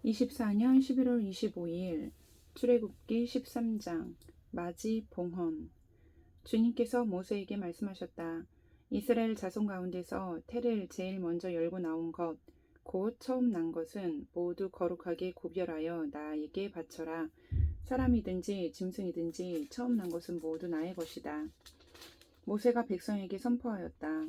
24년 11월 25일 출애굽기 13장 맞이 봉헌. 주님께서 모세에게 말씀하셨다. 이스라엘 자손 가운데서 태를 제일 먼저 열고 나온 것, 곧 처음 난 것은 모두 거룩하게 구별하여 나에게 바쳐라. 사람이든지 짐승이든지 처음 난 것은 모두 나의 것이다. 모세가 백성에게 선포하였다.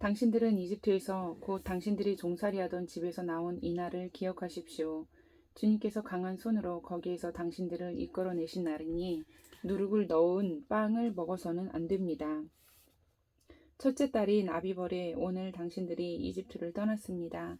당신들은 이집트에서 곧 당신들이 종살이하던 집에서 나온 이 날을 기억하십시오. 주님께서 강한 손으로 거기에서 당신들을 이끌어내신 날이니 누룩을 넣은 빵을 먹어서는 안 됩니다. 첫째 달인 아비벌에 오늘 당신들이 이집트를 떠났습니다.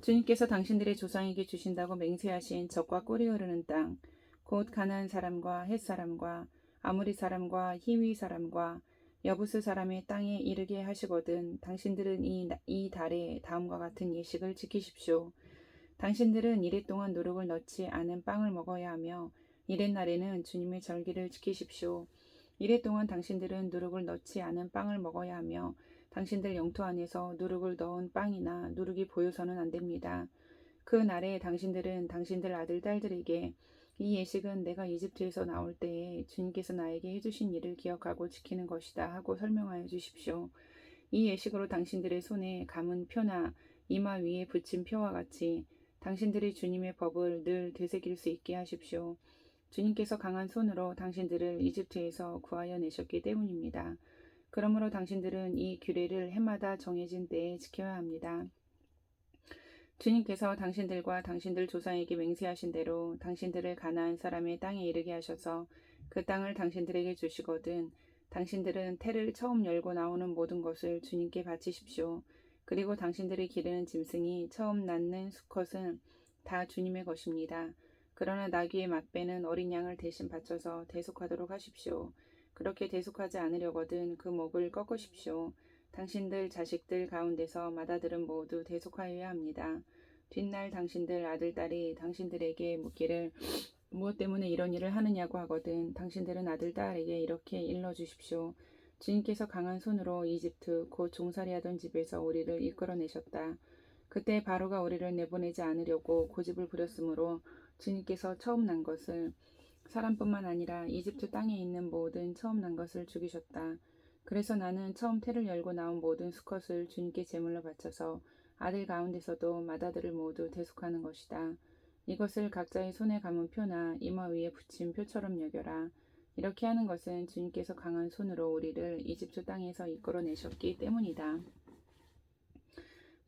주님께서 당신들의 조상에게 주신다고 맹세하신 적과 꿀이 흐르는 땅, 곧 가나안 사람과 헷 사람과 아무리 사람과 히위 사람과 여부스 사람의 땅에 이르게 하시거든 당신들은 이 달에 다음과 같은 예식을 지키십시오. 당신들은 이래 동안 누룩을 넣지 않은 빵을 먹어야 하며 이래 날에는 주님의 절기를 지키십시오. 이래 동안 당신들은 누룩을 넣지 않은 빵을 먹어야 하며 당신들 영토 안에서 누룩을 넣은 빵이나 누룩이 보여서는 안 됩니다. 그 날에 당신들은 당신들 아들 딸들에게 이 예식은 내가 이집트에서 나올 때에 주님께서 나에게 해주신 일을 기억하고 지키는 것이다 하고 설명하여 주십시오. 이 예식으로 당신들의 손에 감은 표나 이마 위에 붙인 표와 같이 당신들이 주님의 법을 늘 되새길 수 있게 하십시오. 주님께서 강한 손으로 당신들을 이집트에서 구하여 내셨기 때문입니다. 그러므로 당신들은 이 규례를 해마다 정해진 때에 지켜야 합니다. 주님께서 당신들과 당신들 조상에게 맹세하신 대로 당신들을 가나안 사람의 땅에 이르게 하셔서 그 땅을 당신들에게 주시거든 당신들은 태를 처음 열고 나오는 모든 것을 주님께 바치십시오. 그리고 당신들이 기르는 짐승이 처음 낳는 수컷은 다 주님의 것입니다. 그러나 나귀의 맛배는 어린 양을 대신 바쳐서 대속하도록 하십시오. 그렇게 대속하지 않으려거든 그 목을 꺾으십시오. 당신들 자식들 가운데서 맏아들은 모두 대속하여야 합니다. 뒷날 당신들 아들 딸이 당신들에게 묻기를 무엇 때문에 이런 일을 하느냐고 하거든 당신들은 아들 딸에게 이렇게 일러주십시오. 주님께서 강한 손으로 이집트 곧 종살이하던 집에서 우리를 이끌어내셨다. 그때 바로가 우리를 내보내지 않으려고 고집을 부렸으므로 주님께서 처음 난 것을 사람뿐만 아니라 이집트 땅에 있는 모든 처음 난 것을 죽이셨다. 그래서 나는 처음 태를 열고 나온 모든 수컷을 주님께 제물로 바쳐서 아들 가운데서도 맏아들을 모두 대속하는 것이다. 이것을 각자의 손에 감은 표나 이마 위에 붙인 표처럼 여겨라. 이렇게 하는 것은 주님께서 강한 손으로 우리를 이집트 땅에서 이끌어내셨기 때문이다.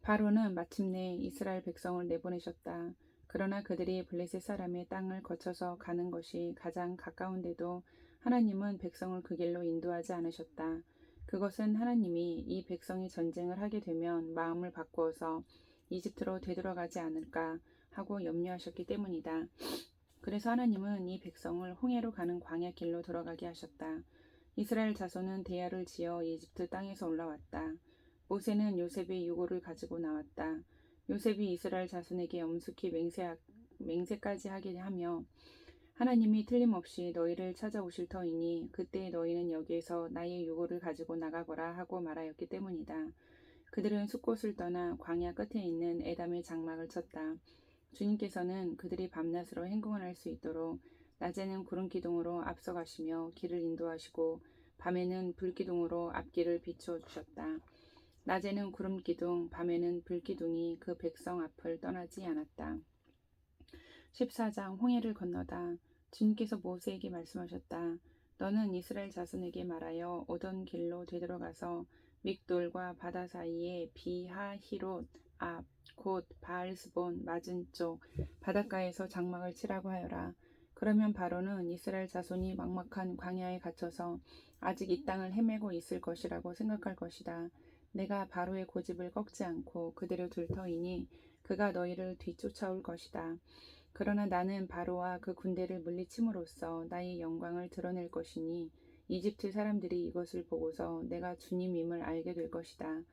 바로는 마침내 이스라엘 백성을 내보내셨다. 그러나 그들이 블레셋 사람의 땅을 거쳐서 가는 것이 가장 가까운데도 하나님은 백성을 그 길로 인도하지 않으셨다. 그것은 하나님이 이 백성이 전쟁을 하게 되면 마음을 바꾸어서 이집트로 되돌아가지 않을까 하고 염려하셨기 때문이다. 그래서 하나님은 이 백성을 홍해로 가는 광야 길로 돌아가게 하셨다. 이스라엘 자손은 대야를 지어 이집트 땅에서 올라왔다. 모세는 요셉의 유고를 가지고 나왔다. 요셉이 이스라엘 자손에게 엄숙히 맹세까지 하게 하며 하나님이 틀림없이 너희를 찾아오실 터이니 그때 너희는 여기에서 나의 유고를 가지고 나가거라 하고 말하였기 때문이다. 그들은 숲곳을 떠나 광야 끝에 있는 에담의 장막을 쳤다. 주님께서는 그들이 밤낮으로 행군을 할 수 있도록 낮에는 구름 기둥으로 앞서가시며 길을 인도하시고 밤에는 불 기둥으로 앞길을 비추어 주셨다. 낮에는 구름 기둥, 밤에는 불 기둥이 그 백성 앞을 떠나지 않았다. 14장 홍해를 건너다. 주님께서 모세에게 말씀하셨다. 너는 이스라엘 자손에게 말하여 오던 길로 되돌아가서 믹돌과 바다 사이에 비하히롯 앞 곧 바알스본 맞은 쪽 바닷가에서 장막을 치라고 하여라. 그러면 바로는 이스라엘 자손이 막막한 광야에 갇혀서 아직 이 땅을 헤매고 있을 것이라고 생각할 것이다. 내가 바로의 고집을 꺾지 않고 그대로 둘 터이니 그가 너희를 뒤쫓아올 것이다. 그러나 나는 바로와 그 군대를 물리침으로써 나의 영광을 드러낼 것이니 이집트 사람들이 이것을 보고서 내가 주님임을 알게 될 것이다.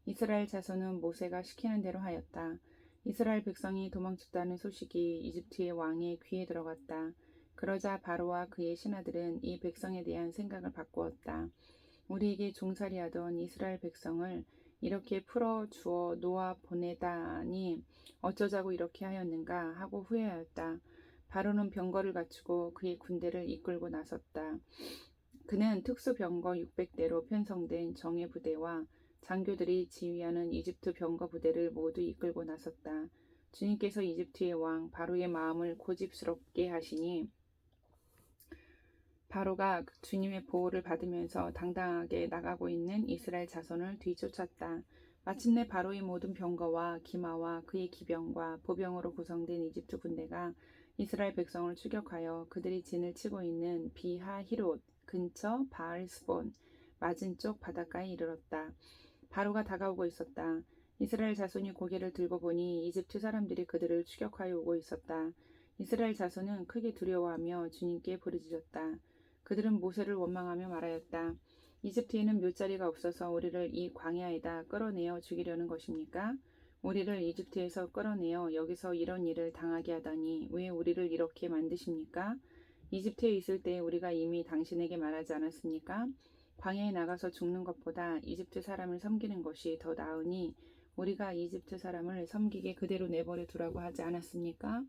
이스라엘 자손은 모세가 시키는 대로 하였다. 이스라엘 백성이 도망쳤다는 소식이 이집트의 왕의 귀에 들어갔다. 그러자 바로와 그의 신하들은 이 백성에 대한 생각을 바꾸었다. 우리에게 종살이하던 이스라엘 백성을 이렇게 풀어 주어 놓아 보내다니 어쩌자고 이렇게 하였는가 하고 후회하였다. 바로는 병거를 갖추고 그의 군대를 이끌고 나섰다. 그는 특수병거 600대로 편성된 정예 부대와 장교들이 지휘하는 이집트 병거 부대를 모두 이끌고 나섰다. 주님께서 이집트의 왕 바로의 마음을 고집스럽게 하시니 바로가 주님의 보호를 받으면서 당당하게 나가고 있는 이스라엘 자손을 뒤쫓았다. 마침내 바로의 모든 병거와 기마와 그의 기병과 보병으로 구성된 이집트 군대가 이스라엘 백성을 추격하여 그들이 진을 치고 있는 비하히롯 근처 바알스본 맞은쪽 바닷가에 이르렀다. 바로가 다가오고 있었다. 이스라엘 자손이 고개를 들고 보니 이집트 사람들이 그들을 추격하여 오고 있었다. 이스라엘 자손은 크게 두려워하며 주님께 부르짖었다. 그들은 모세를 원망하며 말하였다. 이집트에는 묘자리가 없어서 우리를 이 광야에다 끌어내어 죽이려는 것입니까? 우리를 이집트에서 끌어내어 여기서 이런 일을 당하게 하다니 왜 우리를 이렇게 만드십니까? 이집트에 있을 때 우리가 이미 당신에게 말하지 않았습니까? 광야에 나가서 죽는 것보다 이집트 사람을 섬기는 것이 더 나으니 우리가 이집트 사람을 섬기게 그대로 내버려 두라고 하지 않았습니까?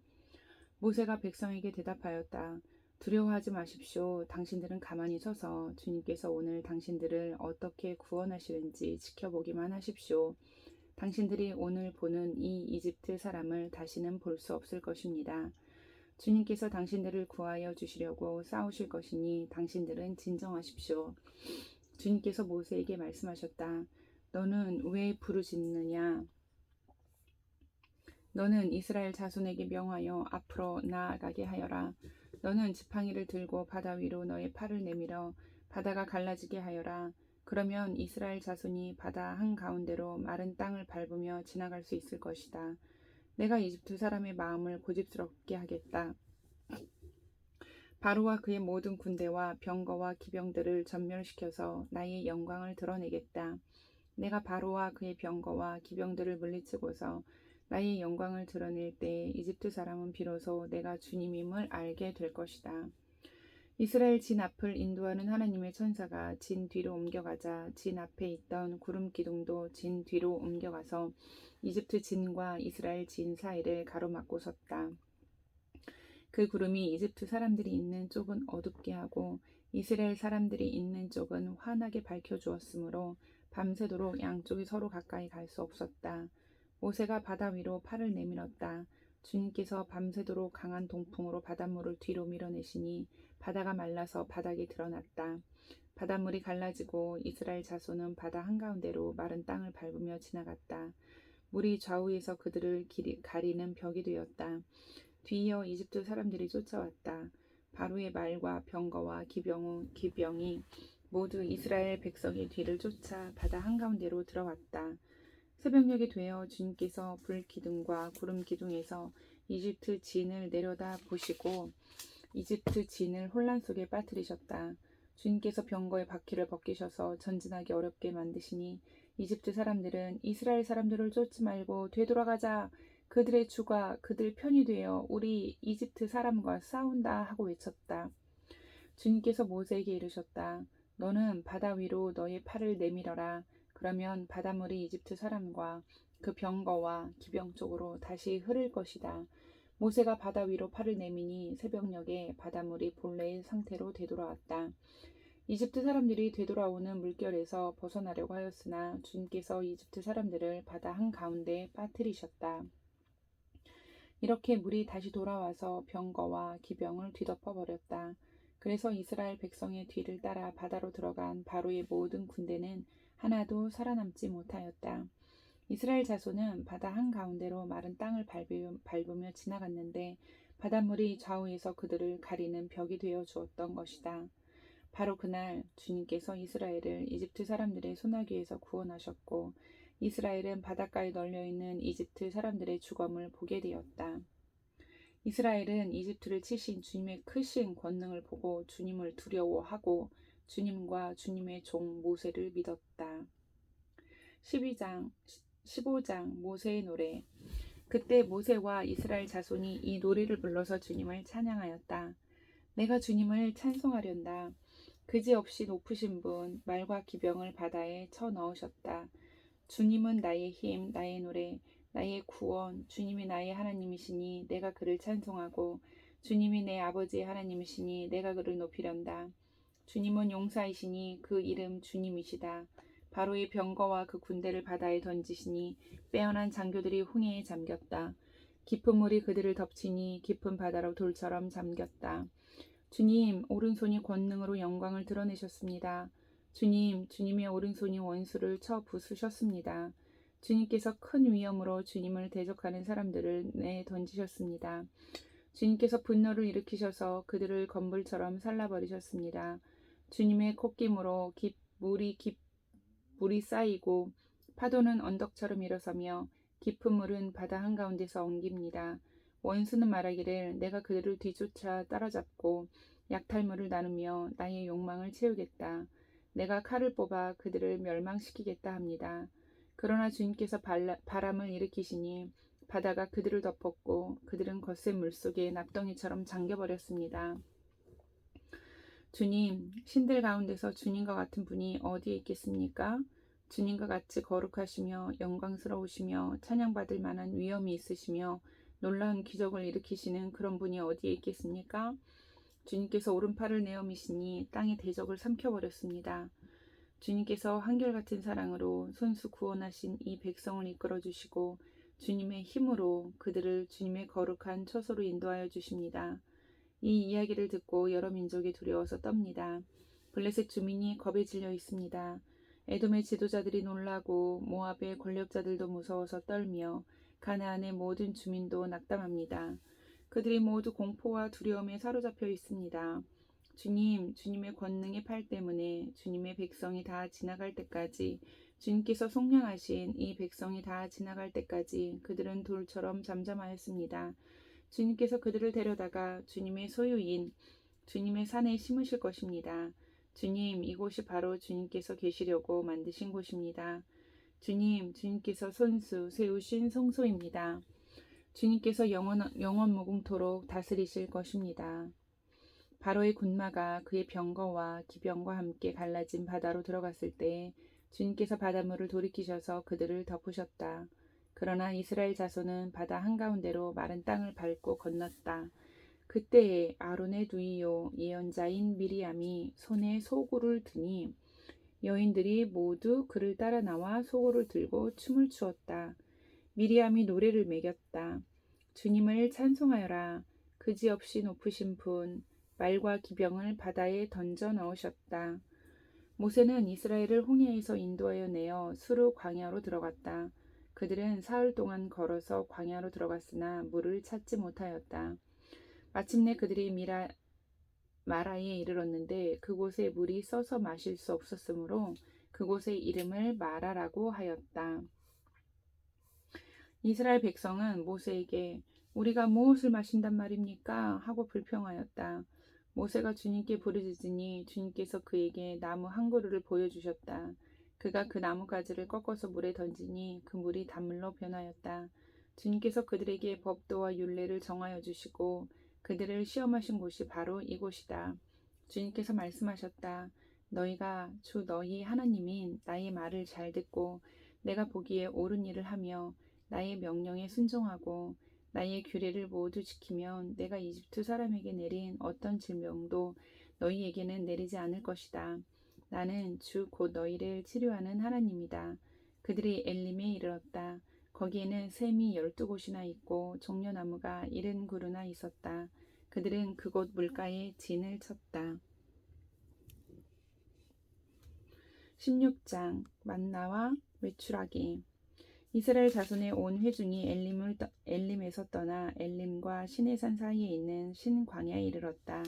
모세가 백성에게 대답하였다. 두려워하지 마십시오. 당신들은 가만히 서서 주님께서 오늘 당신들을 어떻게 구원하시는지 지켜보기만 하십시오. 당신들이 오늘 보는 이 이집트 사람을 다시는 볼 수 없을 것입니다. 주님께서 당신들을 구하여 주시려고 싸우실 것이니 당신들은 진정하십시오. 주님께서 모세에게 말씀하셨다. 너는 왜 부르짖느냐? 너는 이스라엘 자손에게 명하여 앞으로 나아가게 하여라. 너는 지팡이를 들고 바다 위로 너의 팔을 내밀어 바다가 갈라지게 하여라. 그러면 이스라엘 자손이 바다 한가운데로 마른 땅을 밟으며 지나갈 수 있을 것이다. 내가 이집트 사람의 마음을 고집스럽게 하겠다. 바로와 그의 모든 군대와 병거와 기병들을 전멸시켜서 나의 영광을 드러내겠다. 내가 바로와 그의 병거와 기병들을 물리치고서 나의 영광을 드러낼 때 이집트 사람은 비로소 내가 주님임을 알게 될 것이다. 이스라엘 진 앞을 인도하는 하나님의 천사가 진 뒤로 옮겨가자 진 앞에 있던 구름 기둥도 진 뒤로 옮겨가서 이집트 진과 이스라엘 진 사이를 가로막고 섰다. 그 구름이 이집트 사람들이 있는 쪽은 어둡게 하고 이스라엘 사람들이 있는 쪽은 환하게 밝혀주었으므로 밤새도록 양쪽이 서로 가까이 갈 수 없었다. 모세가 바다 위로 팔을 내밀었다. 주님께서 밤새도록 강한 동풍으로 바닷물을 뒤로 밀어내시니 바다가 말라서 바닥이 드러났다. 바닷물이 갈라지고 이스라엘 자손은 바다 한가운데로 마른 땅을 밟으며 지나갔다. 물이 좌우에서 그들을 가리는 벽이 되었다. 뒤이어 이집트 사람들이 쫓아왔다. 바로의 말과 병거와 기병이 모두 이스라엘 백성의 뒤를 쫓아 바다 한가운데로 들어왔다. 새벽녘이 되어 주님께서 불 기둥과 구름 기둥에서 이집트 진을 내려다 보시고 이집트 진을 혼란 속에 빠뜨리셨다. 주님께서 병거의 바퀴를 벗기셔서 전진하기 어렵게 만드시니 이집트 사람들은 이스라엘 사람들을 쫓지 말고 되돌아가자. 그들의 주가 그들 편이 되어 우리 이집트 사람과 싸운다 하고 외쳤다. 주님께서 모세에게 이르셨다. 너는 바다 위로 너의 팔을 내밀어라. 그러면 바닷물이 이집트 사람과 그 병거와 기병 쪽으로 다시 흐를 것이다. 모세가 바다 위로 팔을 내미니 새벽녘에 바닷물이 본래의 상태로 되돌아왔다. 이집트 사람들이 되돌아오는 물결에서 벗어나려고 하였으나 주님께서 이집트 사람들을 바다 한가운데에 빠뜨리셨다. 이렇게 물이 다시 돌아와서 병거와 기병을 뒤덮어 버렸다. 그래서 이스라엘 백성의 뒤를 따라 바다로 들어간 바로의 모든 군대는 하나도 살아남지 못하였다. 이스라엘 자손은 바다 한가운데로 마른 땅을 밟으며 지나갔는데 바닷물이 좌우에서 그들을 가리는 벽이 되어 주었던 것이다. 바로 그날 주님께서 이스라엘을 이집트 사람들의 손아귀에서 구원하셨고 이스라엘은 바닷가에 널려있는 이집트 사람들의 죽음을 보게 되었다. 이스라엘은 이집트를 치신 주님의 크신 권능을 보고 주님을 두려워하고 주님과 주님의 종 모세를 믿었다. 15장 모세의 노래. 그때 모세와 이스라엘 자손이 이 노래를 불러서 주님을 찬양하였다. 내가 주님을 찬송하련다. 그지없이 높으신 분 말과 기병을 바다에 쳐 넣으셨다. 주님은 나의 힘, 나의 노래, 나의 구원, 주님이 나의 하나님이시니 내가 그를 찬송하고 주님이 내 아버지의 하나님이시니 내가 그를 높이련다. 주님은 용사이시니 그 이름 주님이시다. 바로의 병거와 그 군대를 바다에 던지시니 빼어난 장교들이 홍해에 잠겼다. 깊은 물이 그들을 덮치니 깊은 바다로 돌처럼 잠겼다. 주님, 오른손이 권능으로 영광을 드러내셨습니다. 주님, 주님의 오른손이 원수를 쳐 부수셨습니다. 주님께서 큰 위엄으로 주님을 대적하는 사람들을 내던지셨습니다. 주님께서 분노를 일으키셔서 그들을 건불처럼 살라버리셨습니다. 주님의 콧김으로 물이 쌓이고 파도는 언덕처럼 일어서며 깊은 물은 바다 한가운데서 엉깁니다. 원수는 말하기를 내가 그들을 뒤쫓아 따라잡고 약탈물을 나누며 나의 욕망을 채우겠다. 내가 칼을 뽑아 그들을 멸망시키겠다 합니다. 그러나 주님께서 바람을 일으키시니 바다가 그들을 덮었고 그들은 거센 물속에 납덩이처럼 잠겨버렸습니다. 주님, 신들 가운데서 주님과 같은 분이 어디에 있겠습니까? 주님과 같이 거룩하시며 영광스러우시며 찬양받을 만한 위엄이 있으시며 놀라운 기적을 일으키시는 그런 분이 어디에 있겠습니까? 주님께서 오른팔을 내어미시니 땅의 대적을 삼켜버렸습니다. 주님께서 한결같은 사랑으로 손수 구원하신 이 백성을 이끌어주시고 주님의 힘으로 그들을 주님의 거룩한 처소로 인도하여 주십니다. 이 이야기를 듣고 여러 민족이 두려워서 떱니다. 블레셋 주민이 겁에 질려 있습니다. 에돔의 지도자들이 놀라고 모압의 권력자들도 무서워서 떨며 가나안의 모든 주민도 낙담합니다. 그들이 모두 공포와 두려움에 사로잡혀 있습니다. 주님, 주님의 권능의 팔 때문에 주님의 백성이 다 지나갈 때까지 주님께서 속량하신 이 백성이 다 지나갈 때까지 그들은 돌처럼 잠잠하였습니다. 주님께서 그들을 데려다가 주님의 소유인 주님의 산에 심으실 것입니다. 주님, 이곳이 바로 주님께서 계시려고 만드신 곳입니다. 주님, 주님께서 손수 세우신 성소입니다. 주님께서 영원 무궁토록 다스리실 것입니다. 바로의 군마가 그의 병거와 기병과 함께 갈라진 바다로 들어갔을 때 주님께서 바닷물을 돌이키셔서 그들을 덮으셨다. 그러나 이스라엘 자손은 바다 한가운데로 마른 땅을 밟고 건넜다. 그때에 아론의 누이요 예언자인 미리암이 손에 소구를 드니 여인들이 모두 그를 따라 나와 소구를 들고 춤을 추었다. 미리암이 노래를 매겼다. 주님을 찬송하여라. 그지없이 높으신 분, 말과 기병을 바다에 던져 넣으셨다. 모세는 이스라엘을 홍해에서 인도하여 내어 수르 광야로 들어갔다. 그들은 사흘 동안 걸어서 광야로 들어갔으나 물을 찾지 못하였다. 마침내 그들이 마라에 이르렀는데 그곳에 물이 써서 마실 수 없었으므로 그곳의 이름을 마라라고 하였다. 이스라엘 백성은 모세에게 우리가 무엇을 마신단 말입니까? 하고 불평하였다. 모세가 주님께 부르짖으니 주님께서 그에게 나무 한 그루를 보여주셨다. 그가 그 나뭇가지를 꺾어서 물에 던지니 그 물이 단물로 변하였다. 주님께서 그들에게 법도와 율례를 정하여 주시고 그들을 시험하신 곳이 바로 이곳이다. 주님께서 말씀하셨다. 너희가 주 너희 하나님인 나의 말을 잘 듣고 내가 보기에 옳은 일을 하며 나의 명령에 순종하고 나의 규례를 모두 지키면 내가 이집트 사람에게 내린 어떤 질병도 너희에게는 내리지 않을 것이다. 나는 주 곧 너희를 치료하는 하나님이다. 그들이 엘림에 이르렀다. 거기에는 샘이 12곳이나 있고 종려나무가 70그루나 있었다. 그들은 그곳 물가에 진을 쳤다. 16장 만나와 외출하기. 이스라엘 자손의 온 회중이 엘림에서 떠나 엘림과 시내산 사이에 있는 신광야에 이르렀다.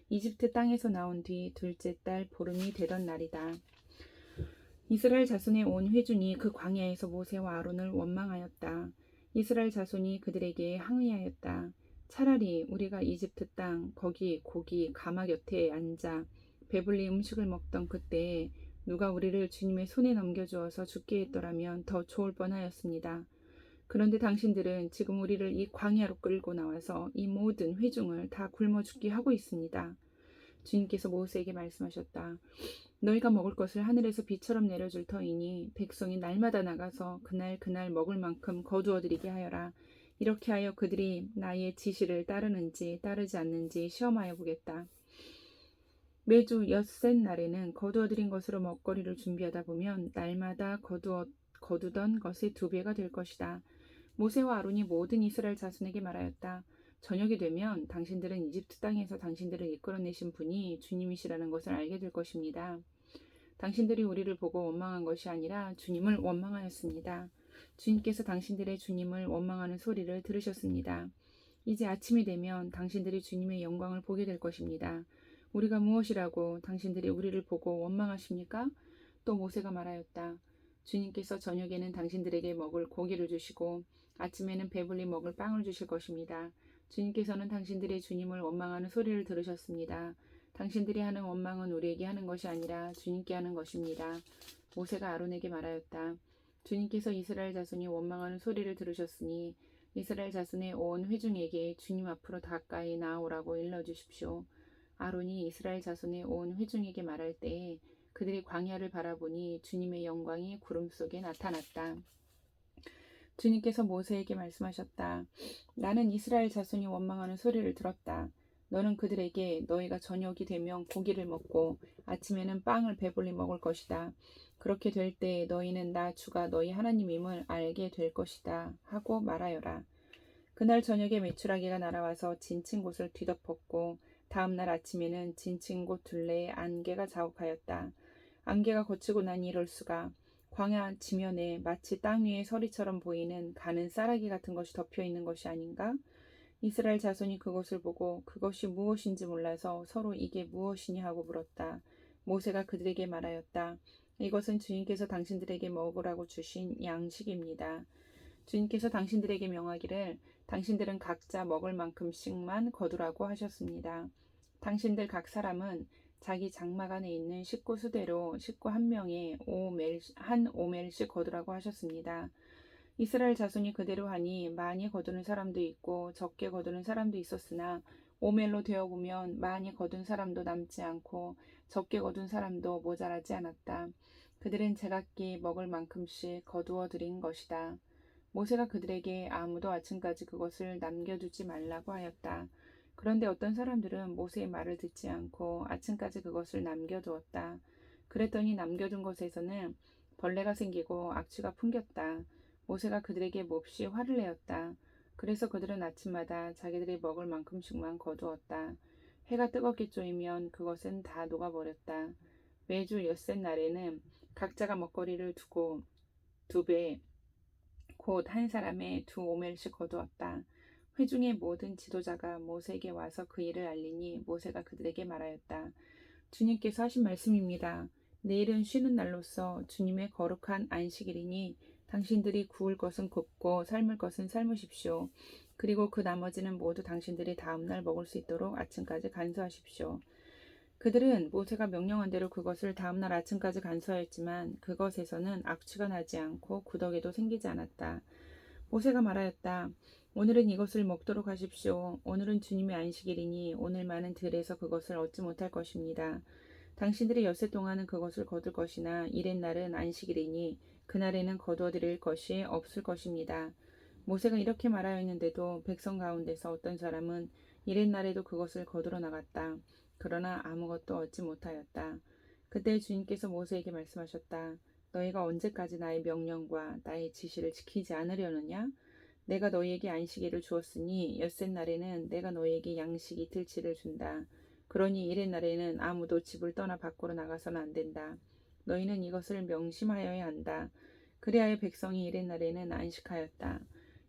이집트 땅에서 나온 뒤 둘째 달 보름이 되던 날이다. 이스라엘 자손의 온 회중이 그 광야에서 모세와 아론을 원망하였다. 이스라엘 자손이 그들에게 항의하였다. 차라리 우리가 이집트 땅 거기 고기 가마 곁에 앉아 배불리 음식을 먹던 그때에 누가 우리를 주님의 손에 넘겨주어서 죽게 했더라면 더 좋을 뻔하였습니다. 그런데 당신들은 지금 우리를 이 광야로 끌고 나와서 이 모든 회중을 다 굶어 죽게 하고 있습니다. 주님께서 모세에게 말씀하셨다. 너희가 먹을 것을 하늘에서 비처럼 내려줄 터이니 백성이 날마다 나가서 그날 그날 먹을 만큼 거두어 들이게 하여라. 이렇게 하여 그들이 나의 지시를 따르는지 따르지 않는지 시험하여 보겠다. 매주 엿새 날에는 거두어 들인 것으로 먹거리를 준비하다 보면 날마다 거두던 것의 2배가 될 것이다. 모세와 아론이 모든 이스라엘 자손에게 말하였다. 저녁이 되면 당신들은 이집트 땅에서 당신들을 이끌어내신 분이 주님이시라는 것을 알게 될 것입니다. 당신들이 우리를 보고 원망한 것이 아니라 주님을 원망하였습니다. 주님께서 당신들의 주님을 원망하는 소리를 들으셨습니다. 이제 아침이 되면 당신들이 주님의 영광을 보게 될 것입니다. 우리가 무엇이라고 당신들이 우리를 보고 원망하십니까? 또 모세가 말하였다. 주님께서 저녁에는 당신들에게 먹을 고기를 주시고 아침에는 배불리 먹을 빵을 주실 것입니다. 주님께서는 당신들의 주님을 원망하는 소리를 들으셨습니다. 당신들이 하는 원망은 우리에게 하는 것이 아니라 주님께 하는 것입니다. 모세가 아론에게 말하였다. 주님께서 이스라엘 자손이 원망하는 소리를 들으셨으니 이스라엘 자손의 온 회중에게 주님 앞으로 가까이 나아오라고 일러주십시오. 아론이 이스라엘 자손의 온 회중에게 말할 때에 그들이 광야를 바라보니 주님의 영광이 구름 속에 나타났다. 주님께서 모세에게 말씀하셨다. 나는 이스라엘 자손이 원망하는 소리를 들었다. 너는 그들에게 너희가 저녁이 되면 고기를 먹고 아침에는 빵을 배불리 먹을 것이다. 그렇게 될 때 너희는 나 주가 너희 하나님임을 알게 될 것이다 하고 말하여라. 그날 저녁에 메추라기가 날아와서 진친 곳을 뒤덮었고 다음 날 아침에는 진친 곳 둘레에 안개가 자욱하였다. 안개가 걷히고 나니 이럴 수가. 광야 지면에 마치 땅 위에 서리처럼 보이는 가는 쌀아기 같은 것이 덮여 있는 것이 아닌가? 이스라엘 자손이 그것을 보고 그것이 무엇인지 몰라서 서로 이게 무엇이니 하고 물었다. 모세가 그들에게 말하였다. 이것은 주님께서 당신들에게 먹으라고 주신 양식입니다. 주님께서 당신들에게 명하기를 당신들은 각자 먹을 만큼씩만 거두라고 하셨습니다. 당신들 각 사람은 자기 장막 안에 있는 식구 수대로 식구 한 명에 한 오멜씩 거두라고 하셨습니다. 이스라엘 자손이 그대로 하니 많이 거두는 사람도 있고 적게 거두는 사람도 있었으나 오멜로 되어보면 많이 거둔 사람도 남지 않고 적게 거둔 사람도 모자라지 않았다. 그들은 제각기 먹을 만큼씩 거두어 들인 것이다. 모세가 그들에게 아무도 아침까지 그것을 남겨두지 말라고 하였다. 그런데 어떤 사람들은 모세의 말을 듣지 않고 아침까지 그것을 남겨두었다. 그랬더니 남겨둔 것에서는 벌레가 생기고 악취가 풍겼다. 모세가 그들에게 몹시 화를 내었다. 그래서 그들은 아침마다 자기들이 먹을 만큼씩만 거두었다. 해가 뜨겁게 쪼이면 그것은 다 녹아버렸다. 매주 엿새 날에는 각자가 먹거리를 두고 2배, 곧 한 사람의 2오멜씩 거두었다. 회중의 모든 지도자가 모세에게 와서 그 일을 알리니 모세가 그들에게 말하였다. 주님께서 하신 말씀입니다. 내일은 쉬는 날로서 주님의 거룩한 안식일이니 당신들이 구울 것은 굽고 삶을 것은 삶으십시오. 그리고 그 나머지는 모두 당신들이 다음 날 먹을 수 있도록 아침까지 간수하십시오. 그들은 모세가 명령한 대로 그것을 다음 날 아침까지 간수하였지만 그것에서는 악취가 나지 않고 구더기도 생기지 않았다. 모세가 말하였다. 오늘은 이것을 먹도록 하십시오. 오늘은 주님의 안식일이니 오늘만은 들에서 그것을 얻지 못할 것입니다. 당신들이 엿새 동안은 그것을 거둘 것이나 이렛날은 안식일이니 그날에는 거두어 드릴 것이 없을 것입니다. 모세가 이렇게 말하였는데도 백성 가운데서 어떤 사람은 이렛날에도 그것을 거두러 나갔다. 그러나 아무것도 얻지 못하였다. 그때 주님께서 모세에게 말씀하셨다. 너희가 언제까지 나의 명령과 나의 지시를 지키지 않으려느냐? 내가 너희에게 안식일을 주었으니 엿새 날에는 내가 너희에게 양식 이틀치를 준다. 그러니 이렛날에는 아무도 집을 떠나 밖으로 나가서는 안 된다. 너희는 이것을 명심하여야 한다. 그리하여 백성이 이렛날에는 안식하였다.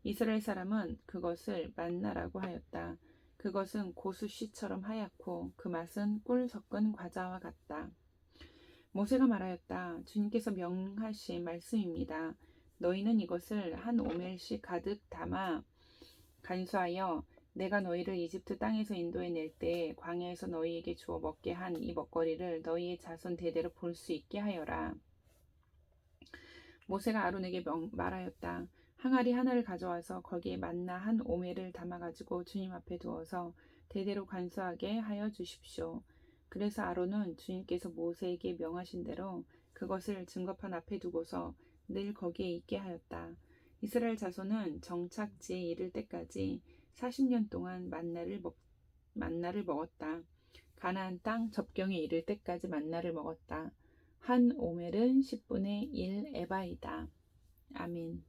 이스라엘 사람은 그것을 만나라고 하였다. 그것은 고수씨처럼 하얗고 그 맛은 꿀 섞은 과자와 같다. 모세가 말하였다. 주님께서 명하신 말씀입니다. 너희는 이것을 한 오멜씩 가득 담아 간수하여 내가 너희를 이집트 땅에서 인도해 낼 때 광야에서 너희에게 주어 먹게 한 이 먹거리를 너희의 자손 대대로 볼 수 있게 하여라. 모세가 아론에게 말하였다. 항아리 하나를 가져와서 거기에 만나 한 오멜을 담아가지고 주님 앞에 두어서 대대로 간수하게 하여 주십시오. 그래서 아론은 주님께서 모세에게 명하신 대로 그것을 증거판 앞에 두고서 늘 거기에 있게 하였다. 이스라엘 자손은 정착지에 이를 때까지 40년 동안 만나를 먹었다. 가나안 땅 접경에 이를 때까지 만나를 먹었다. 한 오멜은 10분의 1 에바이다. 아멘.